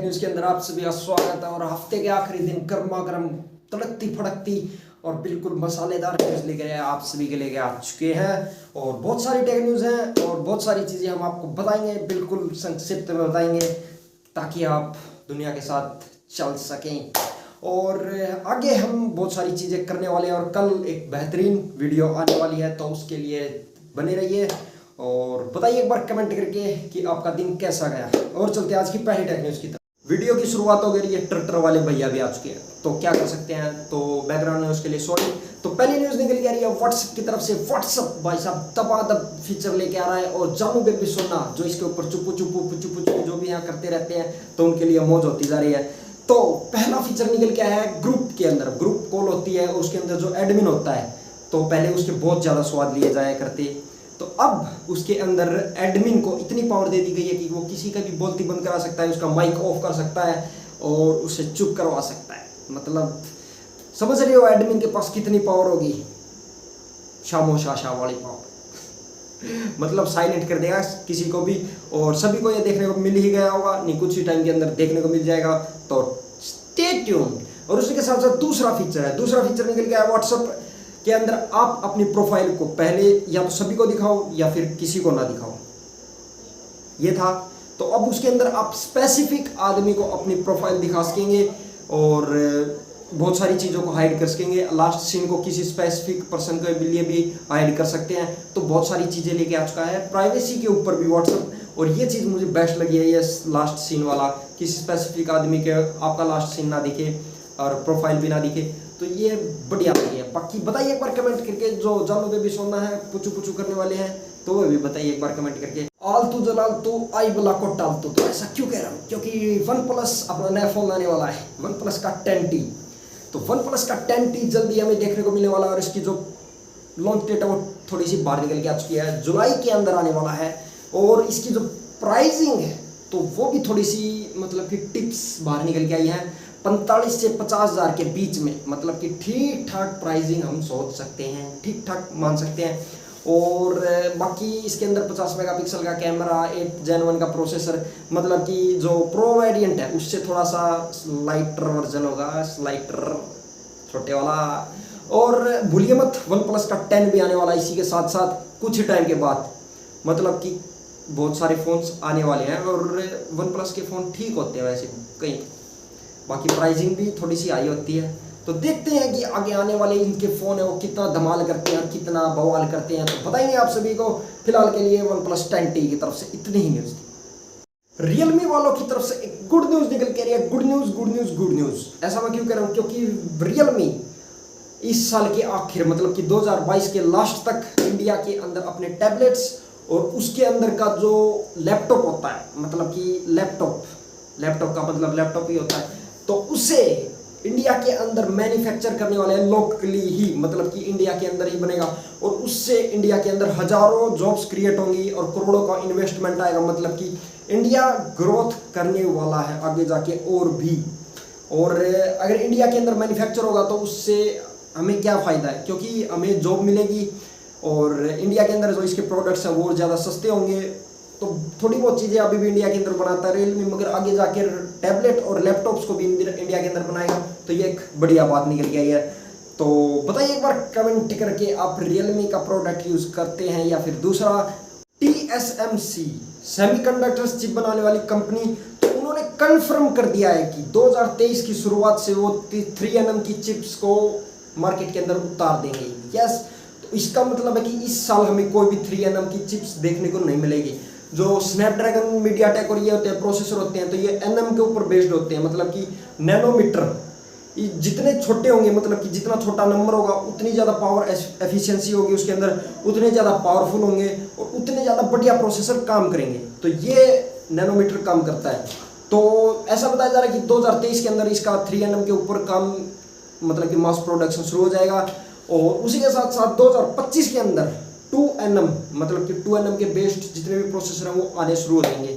News के अंदर आप सभी का स्वागत है। और हफ्ते के आखिरी दिन गर्मा गर्म तड़कती फड़कती और बिल्कुल मसालेदार न्यूज़ लेकर आप सभी के लेके आ चुके हैं। और बहुत सारी टेक न्यूज़ हैं और बहुत सारी चीज़ें हम आपको बताएंगे, बिल्कुल संक्षिप्त में बताएंगे ताकि आप दुनिया के साथ चल सकें। और आगे हम बहुत सारी चीज़ें करने वाले हैं और कल एक बेहतरीन वीडियो आने वाली है, तो उसके लिए बने रहिए और बताइए एक बार कमेंट करके कि आपका दिन कैसा गया। और चलते हैं आज की पहली टेक न्यूज़ की तरफ। वीडियो की शुरुआत हो गई है, ट्रैक्टर वाले भैया भी आ चुके हैं, तो क्या कर सकते हैं, तो बैकग्राउंड न्यूज़ के लिए सॉरी। तो पहली न्यूज़ निकल के आ रही है व्हाट्सएप की तरफ से। व्हाट्सएप भाई साहब दबादब फीचर लेके आ रहा है और जानू बेबी सोना जो इसके ऊपर चुपू चुपू चुपू चुपू जो भी यहाँ करते रहते हैं, तो उनके लिए मौज होती जा रही है। तो पहला फीचर निकल के आया है ग्रुप के अंदर। ग्रुप कॉल होती है और उसके अंदर जो एडमिन होता है, तो पहले उसके बहुत ज़्यादा स्वाद लिए जाया करते, तो अब उसके अंदर एडमिन को इतनी पावर दे दी गई है कि वो किसी का भी बोलती बंद करा सकता है, उसका माइक ऑफ कर सकता है और उसे चुप करवा सकता है। मतलब समझ रहे हो एडमिन के पास कितनी पावर होगी, शामोशाह वाली पावर। मतलब साइलेंट कर देगा किसी को भी, और सभी को ये देखने को मिल ही गया होगा, नहीं कुछ ही टाइम के अंदर देखने को मिल जाएगा, तो स्टे ट्यून। और उसी के साथ साथ दूसरा फीचर है, दूसरा फीचर निकल गया है व्हाट्सएप के अंदर। आप अपनी प्रोफाइल को पहले या तो सभी को दिखाओ या फिर किसी को ना दिखाओ, ये था। तो अब उसके अंदर आप स्पेसिफिक आदमी को अपनी प्रोफाइल दिखा सकेंगे और बहुत सारी चीज़ों को हाइड कर सकेंगे। लास्ट सीन को किसी स्पेसिफिक पर्सन के लिए भी हाइड कर सकते हैं, तो बहुत सारी चीज़ें लेके आ चुका है प्राइवेसी के ऊपर भी व्हाट्सएप। और ये चीज़ मुझे बेस्ट लगी है, ये लास्ट सीन वाला, किसी स्पेसिफिक आदमी के आपका लास्ट सीन ना दिखे और प्रोफाइल भी ना दिखे, तो ये बढ़िया लगी है। बाकी बताइए एक बार कमेंट करके, जो जानू बेबी सोना है पुचू पुचू करने वाले हैं, तो वो भी बताइए एक बार कमेंट करके। आलतू जलाल तो आई बला को टालतू, तो ऐसा क्यों कह रहा हूँ, क्योंकि वन प्लस अपना नया फोन आने वाला है, वन प्लस का 10T। तो वन प्लस का 10T जल्दी हमें देखने को मिलने वाला है और इसकी जो लॉन्च डेट है वो थोड़ी सी बाहर निकल के आ चुकी है, जुलाई के अंदर आने वाला है। और इसकी जो प्राइसिंग है तो वो भी थोड़ी सी मतलब कि टिप्स बाहर निकल के आई है, 45 से 50 हज़ार के बीच में। मतलब कि ठीक ठाक प्राइसिंग हम सोच सकते हैं, ठीक ठाक मान सकते हैं। और बाकी इसके अंदर 50 मेगापिक्सल का कैमरा, 8 Gen 1 का प्रोसेसर, मतलब कि जो प्रो वेरिएंट है उससे थोड़ा सा स्लाइटर वर्जन होगा, स्लाइटर छोटे वाला। और भूलिए मत वन प्लस का 10 भी आने वाला है इसी के साथ साथ कुछ ही टाइम के बाद। मतलब कि बहुत सारे फ़ोन्स आने वाले हैं और वन प्लस के फ़ोन ठीक होते हैं वैसे कहीं, बाकी प्राइसिंग भी थोड़ी सी हाई होती है। तो देखते हैं कि आगे आने वाले इनके फ़ोन है वो कितना धमाल करते हैं, कितना बवाल करते हैं, तो बताएंगे आप सभी को। फिलहाल के लिए वन प्लस 10T की तरफ से इतनी ही न्यूज़ थी। रियलमी वालों की तरफ से एक गुड न्यूज़ निकल के रही है, good news good news good news. ऐसा मैं क्यों कह रहा हूँ, क्योंकि रियलमी इस साल के आखिर मतलब कि 2022 के लास्ट तक इंडिया के अंदर अपने टैबलेट्स और उसके अंदर का जो लैपटॉप होता है, मतलब कि लैपटॉप का मतलब लैपटॉप ही होता है, तो उसे इंडिया के अंदर मैन्युफैक्चर करने वाले हैं लोकली ही, मतलब कि इंडिया के अंदर ही बनेगा। और उससे इंडिया के अंदर हजारों जॉब्स क्रिएट होंगी और करोड़ों का इन्वेस्टमेंट आएगा। मतलब कि इंडिया ग्रोथ करने वाला है आगे जाके और भी। और अगर इंडिया के अंदर मैन्युफैक्चर होगा तो उससे हमें क्या फ़ायदा है, क्योंकि हमें जॉब मिलेगी और इंडिया के अंदर जो इसके प्रोडक्ट्स हैं वो ज़्यादा सस्ते होंगे। तो थोड़ी बहुत चीज़ें अभी भी इंडिया के अंदर बनाता है रियलमी, मगर आगे जाकर टैबलेट और लैपटॉप्स को भी इंडिया के अंदर बनाएगा, तो ये एक बढ़िया बात निकल के आई है। तो बताइए एक बार कमेंट करके, आप रियलमी का प्रोडक्ट यूज़ करते हैं या फिर दूसरा। TSMC सेमीकंडक्टर्स चिप बनाने वाली कंपनी, तो उन्होंने कंफर्म कर दिया है कि 2023 की शुरुआत से वो 3nm की चिप्स को मार्केट के अंदर उतार देंगे। यस, तो इसका मतलब है कि इस साल हमें कोई भी 3nm की चिप्स देखने को नहीं मिलेगी। जो स्नैपड्रैगन, मीडियाटेक और ये होते हैं प्रोसेसर होते हैं, तो ये nm के ऊपर बेस्ड होते हैं, मतलब कि नैनोमीटर। जितने छोटे होंगे, मतलब कि जितना छोटा नंबर होगा उतनी ज़्यादा पावर एफिशिएंसी होगी उसके अंदर, उतने ज़्यादा पावरफुल होंगे और उतने ज़्यादा बढ़िया प्रोसेसर काम करेंगे। तो ये नैनोमीटर काम करता है। तो ऐसा बताया जा रहा है कि 2023 के अंदर इसका 3nm के ऊपर काम, मतलब कि मास प्रोडक्शन शुरू हो जाएगा। और उसी के साथ साथ 2025 के अंदर 2nm, मतलब कि 2nm के बेस्ड जितने भी प्रोसेसर हैं वो आने शुरू हो जाएंगे।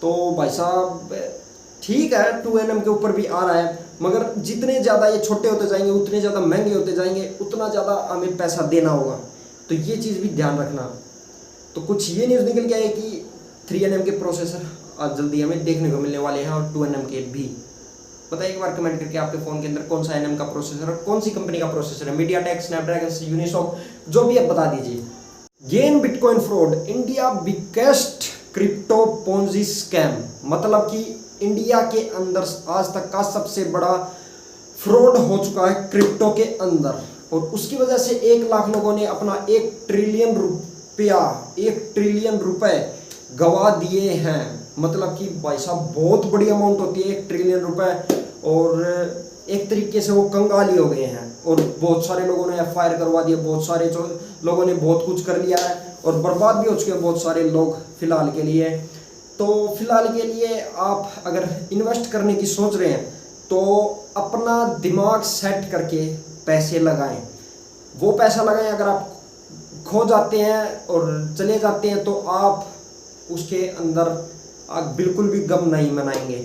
तो भाई साहब ठीक है, 2nm के ऊपर भी आ रहा है, मगर जितने ज़्यादा ये छोटे होते जाएंगे उतने ज़्यादा महंगे होते जाएंगे, उतना ज़्यादा हमें पैसा देना होगा, तो ये चीज़ भी ध्यान रखना। तो कुछ ये न्यूज़ निकल के आई कि 3nm के प्रोसेसर आज जल्दी हमें देखने को मिलने वाले हैं, और 2nm के भी। बताइए एक बार कमेंट करके आपके फ़ोन के अंदर कौन सा nm का प्रोसेसर और कौन सी कंपनी का प्रोसेसर है, मीडियाटेक, स्नैपड्रैगन, यूनिसॉक, जो भी आप बता दीजिए। Gain bitcoin fraud, India biggest crypto Ponzi scam, मतलब कि इंडिया के अंदर आज तक का सबसे बड़ा फ्रॉड हो चुका है क्रिप्टो के अंदर, और उसकी वजह से 1 लाख लोगों ने अपना 1 ट्रिलियन रुपए गवा दिए हैं। मतलब कि भाई साहब बहुत बड़ी अमाउंट होती है 1 ट्रिलियन रुपए, और एक तरीके से वो कंगाली हो गए हैं, और बहुत सारे लोगों ने FIR करवा दिया, बहुत सारे लोगों ने बहुत कुछ कर लिया है, और बर्बाद भी हो चुके हैं बहुत सारे लोग फिलहाल के लिए। तो फिलहाल के लिए आप अगर इन्वेस्ट करने की सोच रहे हैं तो अपना दिमाग सेट करके पैसे लगाएं। वो पैसा लगाएं, अगर आप खो जाते हैं और चले जाते हैं तो आप उसके अंदर आप बिल्कुल भी गम नहीं मनाएंगे।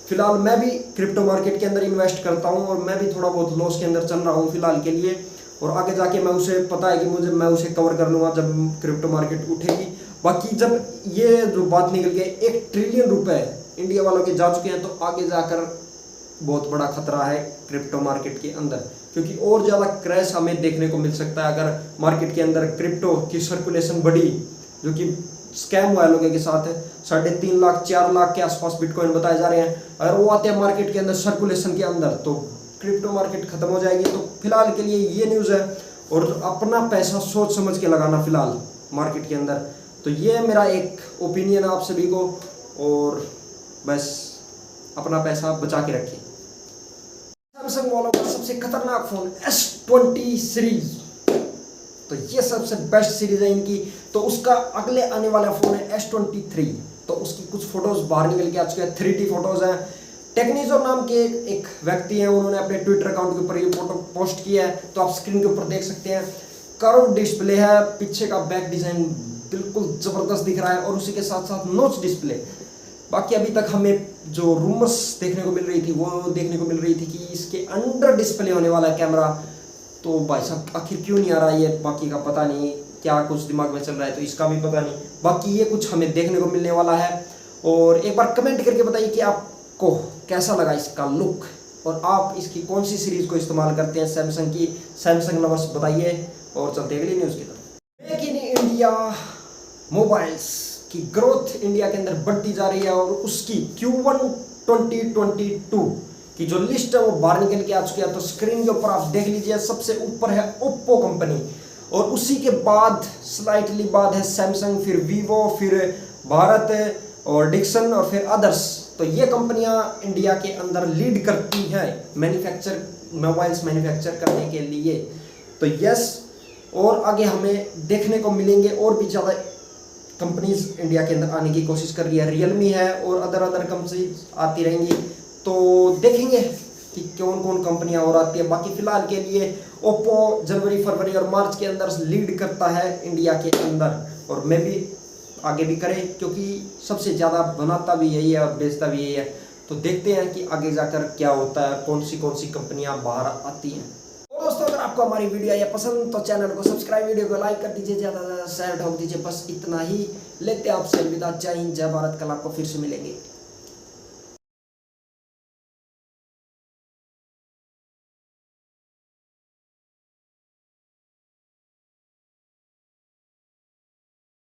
फिलहाल मैं भी क्रिप्टो मार्केट के अंदर इन्वेस्ट करता हूं, और मैं भी थोड़ा बहुत लॉस के अंदर चल रहा हूं फिलहाल के लिए, और आगे जाके मैं उसे पता है कि मैं उसे कवर कर लूँगा जब क्रिप्टो मार्केट उठेगी। बाकी जब ये जो बात निकल गई 1 ट्रिलियन रुपए इंडिया वालों के जा चुके हैं, तो आगे जाकर बहुत बड़ा खतरा है क्रिप्टो मार्केट के अंदर, क्योंकि और ज़्यादा क्रैश हमें देखने को मिल सकता है अगर मार्केट के अंदर क्रिप्टो की सर्कुलेशन बढ़ी, जो कि स्कैम हुआ है लोगों के साथ। 3.5 लाख 4 लाख के आसपास बिटकॉइन बताए जा रहे हैं, अगर वो आते हैं मार्केट के अंदर सर्कुलेशन के अंदर तो क्रिप्टो मार्केट खत्म हो जाएगी। तो फिलहाल के लिए ये न्यूज़ है, और अपना पैसा सोच समझ के लगाना फिलहाल मार्केट के अंदर। तो ये मेरा एक ओपिनियन है आप सभी को, और बस अपना पैसा बचा के रखिए। सैमसंग वालों का सबसे खतरनाक फोन S20 सीरीज, तो ये सबसे बेस्ट सीरीज है इनकी। तो उसका अगले आने वाला फोन है S23, तो उसकी कुछ फोटोज बाहर निकल के आ चुके हैं, 3D फोटोज हैं। टेक्नीजो नाम के एक व्यक्ति हैं, उन्होंने अपने ट्विटर अकाउंट के ऊपर ये फोटो पोस्ट किया है, तो आप स्क्रीन के ऊपर देख सकते हैं। कर्व डिस्प्ले है, पीछे का बैक डिजाइन बिल्कुल जबरदस्त दिख रहा है, और उसी के साथ साथ नोच डिस्प्ले। बाकी अभी तक हमें जो रूमर्स देखने को मिल रही थी वो देखने को मिल रही थी कि इसके अंडर डिस्प्ले होने वाला है कैमरा, तो भाई साहब आखिर क्यों नहीं आ रहा है ये, बाकी का पता नहीं, क्या कुछ दिमाग में चल रहा है तो इसका भी पता नहीं। बाकी ये कुछ हमें देखने को मिलने वाला है, और एक बार कमेंट करके बताइए कि आपको कैसा लगा इसका लुक, और आप इसकी कौन सी सीरीज को इस्तेमाल करते हैं सैमसंग की। सैमसंग लवर्स बताइए, और चलते हैं अगली न्यूज़ की तरफ। मेक इन इंडिया मोबाइल्स की ग्रोथ इंडिया के अंदर बढ़ती जा रही है, और उसकी Q1 2022 की जो लिस्ट है वो बाहर निकल के आ चुकी है। तो स्क्रीन के ऊपर आप देख लीजिए, सबसे ऊपर है ओप्पो कंपनी, और उसी के बाद स्लाइटली बाद है सैमसंग, फिर वीवो, फिर भारत और डिक्सन, और फिर अदर्स। तो ये कंपनियां इंडिया के अंदर लीड करती हैं मोबाइल्स मैन्युफैक्चर करने के लिए। तो यस, और आगे हमें देखने को मिलेंगे और भी ज़्यादा कंपनीज इंडिया के अंदर आने की कोशिश कर रही है। रियलमी है और अदर कंपनीज आती रहेंगी, तो देखेंगे कि कौन कौन कंपनियां और आती है। बाकी फिलहाल के लिए ओप्पो जनवरी, फरवरी और मार्च के अंदर लीड करता है इंडिया के अंदर, और मैं भी आगे भी करें, क्योंकि सबसे ज़्यादा बनाता भी यही है और बेचता भी यही है। तो देखते हैं कि आगे जाकर क्या होता है, कौन सी कंपनियां बाहर आती हैं। और दोस्तों, अगर आपको हमारी वीडियो या पसंद तो चैनल को सब्सक्राइब, वीडियो को लाइक कर दीजिए, ज़्यादा से ज़्यादा शेयर ठोक दीजिए। बस इतना ही, लेते हैं आपसे अलविदा। जय हिंद, जय भारत। कल आपको फिर से मिलेंगे।